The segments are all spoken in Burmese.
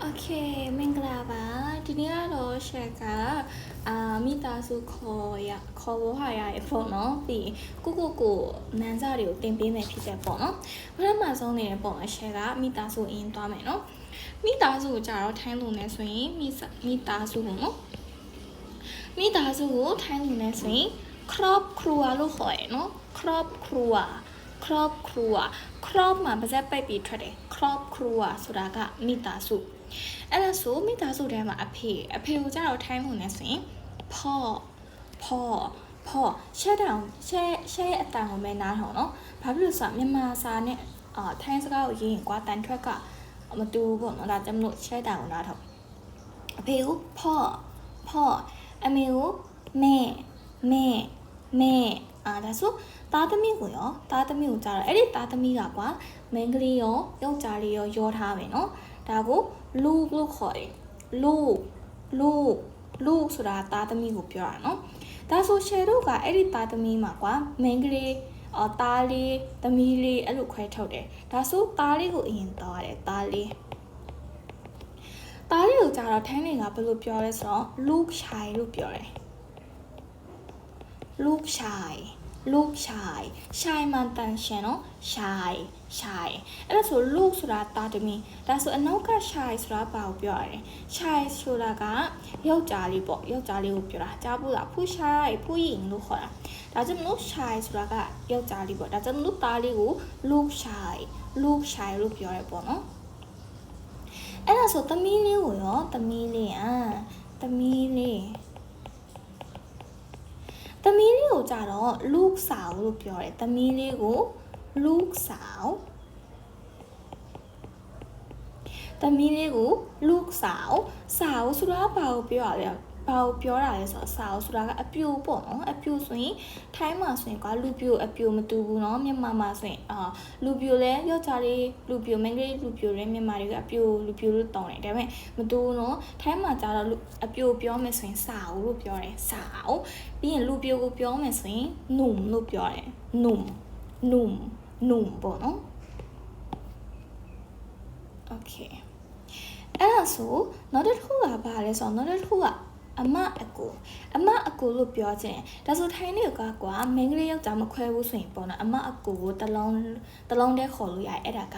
Okay မင်္ဂလာပါဒီနေ့ကတော့ share ကမိသားစုခေါ်ဖို့ဟာရရပေါ့နော်ပြီးကိုနန်းစားတွေကိုတင်ပေးမယ်ဖြစ်တဲ့ပေါ့နော်ပထမဆုံးနေတဲ့ပေါ့ share ကမိသားစုအရင်သွားမယ်နော်မိသားစုကိုကြတော့ထိုင်းလူနဲ့ဆိုရင်မိသားစုပေါ့နော်မိသားစုကိုထိုင်းလူနဲ့ဆိုရင် crop crew လို့ခေါ်ရနော် crop crew crop မှာပါဇက်ပိတ်ပြီးထွက်တယ် crop crew ဆိုတာကမိသားစုအဲ့ဒါဆိုမိသားစုထဲမှာအဖေကိုကြတော့ထိုင်းလို့နေဆိုရင်ဖောရှက်ရဲ့အတန်ကိုပဲနားထောင်နော်ဘာဖြစ်လို့ဆိုတော့မြန်မာစာနဲ့ထိုင်းစကားကိုရေးရင်ကွာတန်ထွက်ကမတူဘူးပေါ့နော်ဒါကြောင့်မလို့ရှက်တန်ကိုနားထောင်အဖေကိုဖောအမေကိုမဲဒါဆိုသားသမီးကိုကြတော့အဲ့ဒီသားသမီးကကွာမင်းကလေးရောယောက်ျားလေးရောထားမယ်နော်ဒါကိုလူလို့ခေါ်တယ်လူဆိုတာသားသမီးကိုပြောတာနော်ဒါဆိုရှယ်တို့ကအဲ့ဒီသားသမီးမှာကွာမင်းကလေးသားလေးသမီးလေးအဲ့လိုခွဲထုတ်တယ်ဒါဆိုသားလေးကိုအရင်တော့ရတယ်သားလေးကိုကြတော့ထိုင်းတွေကဘယ်လိုပြောလဲဆိုတော့ลูกชายလို့ပြောတယ်ลูกชายမှတန်ရှင်နော်ရှိုင်အဲ့ဒါဆိုလူဆိုတာတာတမီဒါဆိုအနောက်ကရှိုင်ဆိုတာဘာကိုပြောရလဲရှိုင်ဆိုတာကယောက်ျားလေးပေါ့ယောက်ျားလေးကိုပြောတာကြားဘူးလားဖူးရှိုင်ဖူးရင်လို့ခေါ်တာဒါကြောင့်မလို့ရှိုင်ဆိုတာကယောက်ျားလေးပေါ့ဒါကြောင့်မလို့သားလေးကိုလူရှိုင်လို့ပြောရပေါ့နော်အဲ့ဒါဆိုသမီးလေးကိုရောသမီးလေးကိုကြတော့ลูกสาวလို့ပြောတယ်သမီးလေးကိုลูกสาวဆိုတာဘာကိုပြောတာလဲဆိုတော့สาวဆိုတာကအပြိုပေါ့နော်အပြိုဆိုရင်ထိုင်းမှာဆိုရင်ကွာလူပြိုအပြိုမတူဘူးနော်မြန်မာမှာဆိုရင်လူပြိုလဲယောက်ျားလေးလူပြိုမိန်းကလေးလူပြိုလဲမြန်မာတွေကအပြိုလူပြိုလို့တောင်းတယ်ဒါပေမဲ့မတူဘူးနော်ထိုင်းမှာကျတော့အပြိုပြောမယ်ဆိုရင်สาวလို့ပြောတယ်สาวပြီးရင်လူပြိုကိုပြောမယ်ဆိုရင်หนุ่มလို့ပြောတယ်หนุ่มပေါ့နော်โอเคအဲ့ဒါဆိုနောက်တစ်ခုကဘာလဲဆိုတော့နောက်တစ်ခုကအမအကိုလို့ပြောခြင်းဒါဆိုထိုင်းနေကကွာမင်းကလေးယောက်ျားမခွဲဘူးဆိုရင်ပေါ့နော်အမအကိုကိုတလုံးတည်းခေါ်လို့ရတယ်အဲ့ဒါက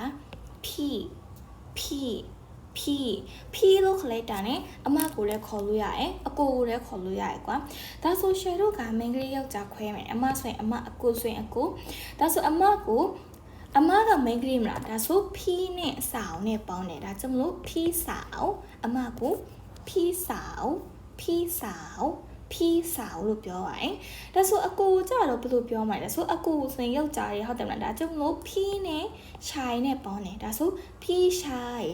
ဖီလို့ခလိုက်တာ ਨੇ အမကိုလည်းခေါ်လို့ရတယ်အကိုကိုလည်းခေါ်လို့ရတယ်ကွာဒါဆိုရှယ်တို့ကမင်းကလေးယောက်ျားခွဲမယ်အမဆိုရင်အမအကိုဆိုရင်အကိုဒါဆိုအမကမိန်းကလေးမလားဒါဆိုဖီနဲ့စာအောင်နဲ့ပေါင်းတယ်ဒါကြောင့်မလို့ဖီစာအောင်အမကိုဖီစာအောင်လို့ပြောပါတယ်ဒါဆိုအကိုကြတော့ဘယ်လိုပြောမှာလဲဆိုအကိုဆိုရင်ယောက်ျားလေးဟုတ်တယ်မလားဒါကြောင့်မလို့ဖီနဲ့ချိုင်နဲ့ပေါင်းတယ်ဒါဆိုဖီချိုင်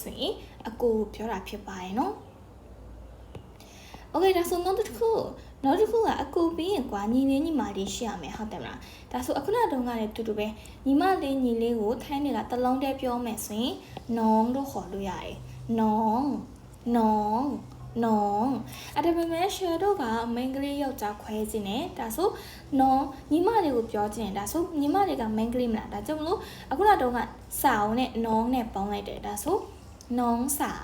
ဆိုရင်အကိုပြောတာဖြစ်ပါတယ်နော်โอเคဒါဆိုနောက်တစ်ခုကအကူပြီးရင်ကွာညီလေးညီမလေးရှိရမယ်ဟုတ်တယ်မလားဒါဆိုအခုနတုန်းကလည်းတူတူပဲညီမလေးညီလေးကိုထိုင်းတွေကတလုံးတည်းပြောမယ်ဆိုရင်နောင်လို့ခေါ်လို့ရတယ်နောင်အဲ့ဒါပေမဲ့ရှယ်တို့ကမိန်းကလေးယောက်ျားခွဲခြင်းနဲ့ဒါဆိုနောင်ညီမလေးကိုပြောခြင်းဒါဆိုညီမလေးကမိန်းကလေးမလားဒါကြောင့်မလို့အခုနတုန်းကစာအုပ်နဲ့နောင်နဲ့ပေါင်းလိုက်တယ်ဒါဆိုနောင်สา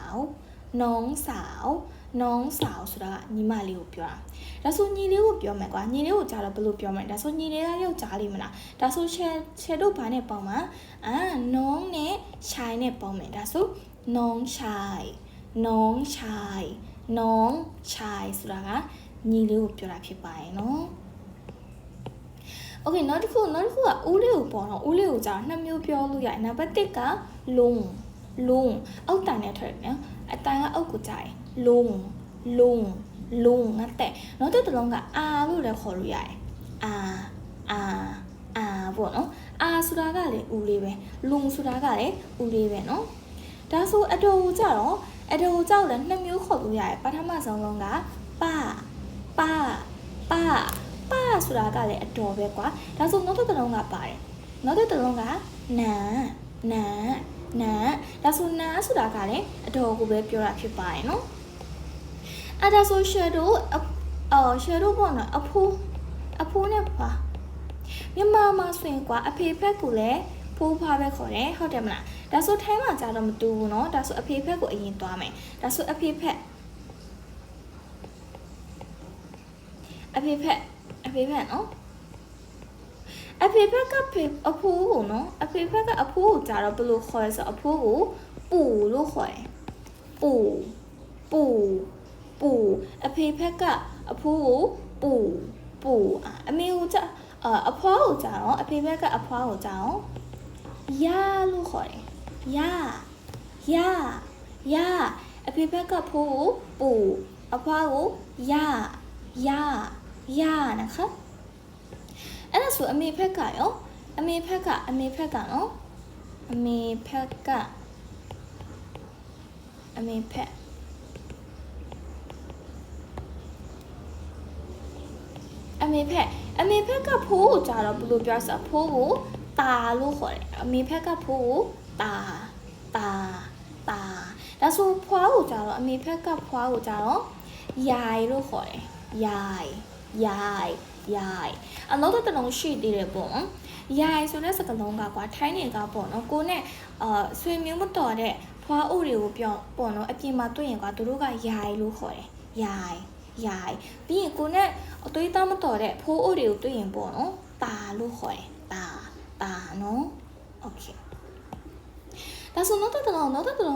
วဆိုတာကညီမလေးကိုပြောတာဒါဆိုညီလေးကိုပြောမယ်ကွာညီလေးကိုကြားတော့ဘယ်လိုပြောမလဲဒါဆိုညီလေးကယောက်ျားလေးမလားဒါဆိုရှယ်တို့ဘာနဲ့ပေါင်းမှာနောင်နဲ့ချိုင်နဲ့ပေါင်းမယ်ဒါဆိုနောင်ချိုင်ဆိုတာကညီလေးကိုပြောတာဖြစ်ပါရဲ့နော်โอเคနောက်တစ်ခုကဦးလေးကိုပေါ့နော်ဦးလေးကိုကြားနှစ်မျိုးပြောလို့ရတယ်နံပါတ်1ကလုံအောက်တန်နဲ့ထွက်တယ်နော်အတန်ကအောက်ကိုကြားတယ်လုံငတ်တဲ့နောက်တစ်လုံးကအာလို့လည်းခေါ်လို့ရတယ်အာပေါ့နော်အာဆိုတာကလည်းဦးလေးပဲလုံဆိုတာကလည်းဦးလေးပဲနော်ဒါဆိုအတော်ကိုကြောက်လည်းနှစ်မျိုးခေါ်လို့ရတယ်ပထမဆုံးလုံးကပါဆိုတာကလည်းအတော်ပဲကွာဒါဆိုနောက်တစ်လုံးကပါတယ်နောက်တစ်လုံးကနာဒါဆိုနာဆိုတာကလည်းအတော်ကိုပဲပြောတာဖြစ်ပါတယ်နော်အဲ့ဒါဆိုရှယ်တို့ပေါ့နော်အဖိုးနဲ့ပါမြန်မာမှာဆိုရင်ကွာအဖေဖက်ကလည်းဖိုးဖွားပဲခေါ်တယ်ဟုတ်တယ်မလား ဒါဆိုထိုင်းမှာကြာတော့မတူဘူးเนาะဒါဆိုအဖေဖက်ကိုအရင်သွားမယ်ဒါဆိုအဖေဖက်เนาะအဖေဖက်ကဖေအဖိုးကိုเนาะအဖေဖက်ကအဖိုးကိုကြာတော့ဘယ်လိုခေါ်လဲဆိုအဖိုးကိုပူလို့ခေါ်တယ်ပူအဖေဖက်ကအဖိုးကိုပူအမေကိုကြာအဖွားကိုကြာတော့အဖေဖက်ကအဖွားကိုကြာတော့ရလို့ခေါ်တယ်ရအဖေဖက်ကဖိုးကိုပူအဖွားကိုရนะคะအဲ့ဒါဆိုအမေဖက်ကရောအမေဖက်ကနော်အမေဖက်ကဖိုးကိုကြာတော့ဘယ်လိုပြောဆိုဖိုးကိုတာလို့ခေါ်တယ်အမေဖက်ကဖိုးကိုတာဒါဆိုဖွားကိုကြာတော့အမေဖက်ကဖွားကိုကြာတော့ယာยလို့ခေါ်တယ်ယာยအနောက်တစ်လုံးရှိသေးတယ်ပေါ့နော်ယာยဆိုတဲ့စကားလုံးကကွာထိုင်းနေကပေါ့နော်ကိုနဲ့ဆွေမျိုးမတော်တဲ့ဖွားအိုတွေကိုပြောပေါ့နော်အပြင်မှာတွေ့ရင်ကွာသူတို့ကယာยလို့ခေါ်တယ်ယာยပြီးရင်ကိုနဲ့အသွေးသားမတော်တဲ့ဖိုးအိုတွေကိုတွေ့ရင်ပေါ့နော်တာလို့ခေါ်တယ်တာနော်โอเคဒါဆိုနောက်တစ်လုံး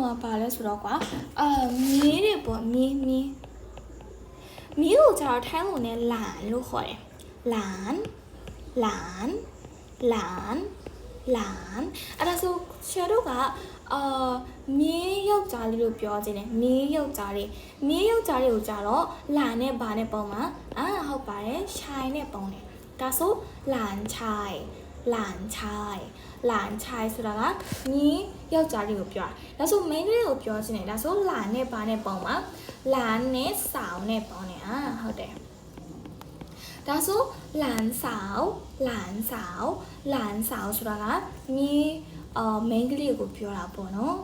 ကပါလဲဆိုတော့ကွာမီးတွေပေါ့မီးကိုကြာတော့ထိုင်းလို့နဲ့หลานလို့ခေါ်တယ်หลานအဲ့ဒါဆိုရှယ်တို့ကမင်းယောက်ျားလေးလို့ပြောခြင်းတယ်မင်းယောက်ျားလေးကိုကြာတော့หลานနဲ့ဘာနဲ့ပုံမှာဟုတ်ပါတယ်ချိုင်နဲ့ပုံတယ်ဒါဆိုหลานชายဆိုတာကမင်းယောက်ျားလေးကိုပြောတာဒါဆိုမိန်းကလေးကိုပြောခြင်းတယ်ဒါဆိုหลานနဲ့ဘာနဲ့ပုံမှာหลานနဲ့ဆောင်နဲ့ပုံတယ်ဟုတ်တယ်ဒါဆိုหลานสาวဆိုတာကမိန်းကလေးကိုပြောတာပေါ့နော်